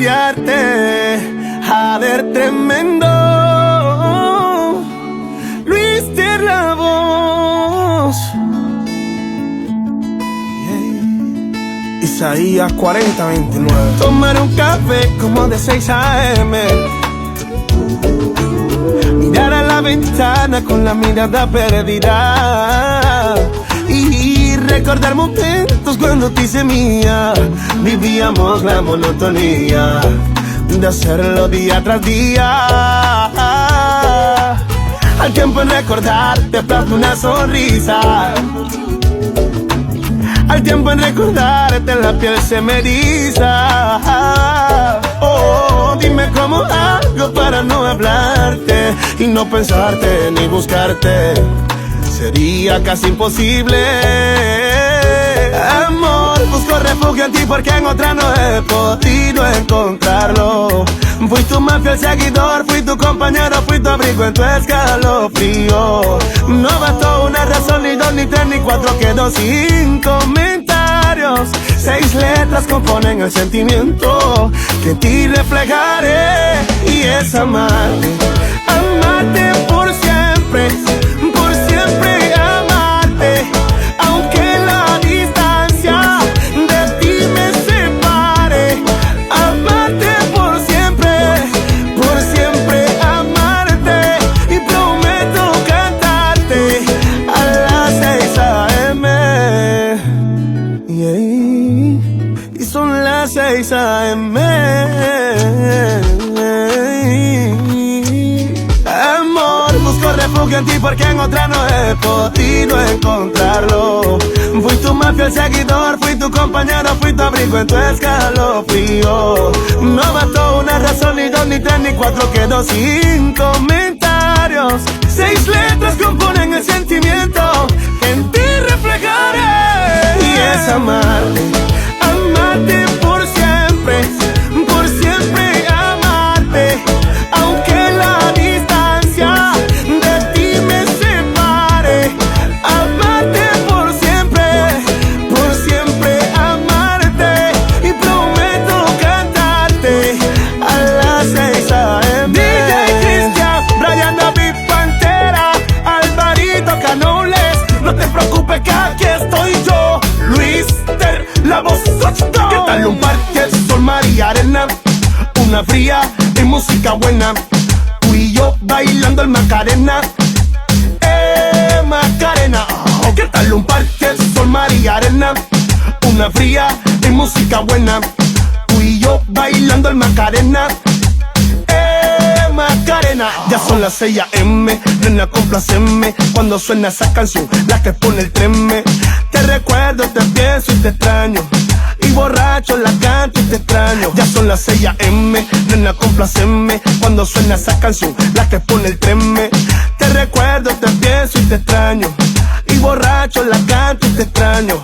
envidiarte. A ver, tremendo Luis de la voz. Isaías 40:29. Tomar un café como de 6 AM. Mirar a la ventana con la mirada perdida y recordar momentos cuando te hice mía. Vivíamos la monotonía de hacerlo día tras día. Al tiempo en recordar te plasmo una sonrisa. Al tiempo en recordarte la piel se me eriza. Oh, dime cómo hago para no hablarte y no pensarte ni buscarte. Sería casi imposible. Amor, busco refugio en ti porque en otra no he podido encontrarlo. Fui tu más fiel seguidor, fui tu compañero, fui tu abrigo en tu escalofrío. No bastó una razón, ni dos, ni tres, ni cuatro, quedó sin comentarios. 6 letras componen el sentimiento que en ti reflejaré. Y es amarte, amarte por siempre, por siempre amarte. Aunque la distancia de ti me separe, amarte por siempre amarte. Y prometo cantarte a las 6 AM. Y son las 6 AM. Amor, busco refugio en ti porque en otra no he podido encontrarlo. Fui tu más fiel seguidor, fui tu compañero, fui tu abrigo en tu escalofrío. No bastó una razón, ni dos, ni tres, ni cuatro, quedó sin comentarios. 6 letras componen el sentimiento que en ti reflejaré. Y es amarte, amarte por siempre amarte. Aunque la distancia de ti me separe, amarte por siempre amarte. Y prometo cantarte a las 6 AM. DJ Cristian, Brian David Pantera, Alvarito Canoles. No te preocupes que aquí estoy yo, Luis de la voz. ¿Qué tal un parque, sol, mar y arena? Una fría y música buena. Tú y yo bailando el Macarena. Macarena. Oh, ¿qué tal un parque, sol, mar y arena? Una fría y música buena. Tú y yo bailando el Macarena. Macarena. Ya son las 6 AM, nena, compláceme cuando suena esa canción, la que pone el treme. Te recuerdo, te pienso y te extraño, y borracho la canto y te extraño. Ya son las 6 AM, nena, compláceme cuando suena esa canción, la que pone el treme. Te recuerdo, te pienso y te extraño, y borracho la canto y te extraño.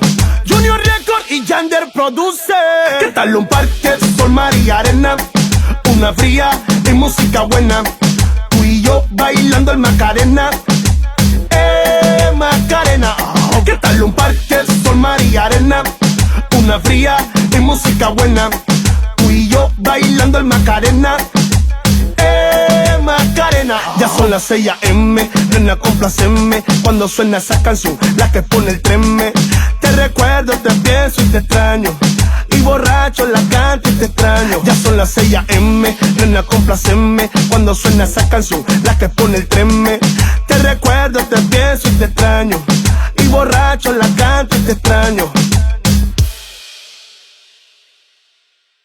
Junior Record y Yander produce. ¿Qué tal un parque, sol, mar y arena? Una fría y música buena. Tú y yo bailando el Macarena. Macarena. Oh, ¿qué tal un parque, sol, mar y arena? Una fría y música buena. Tú y yo bailando el Macarena. Macarena. Ya son las 6 AM, nena, compláceme cuando suena esa canción, la que pone el treme. Te recuerdo, te pienso y te extraño, y borracho la canto y te extraño. Ya son las 6 AM, nena, compláceme cuando suena esa canción, la que pone el treme. Te recuerdo, te pienso y te extraño, y borracho la canto y te extraño.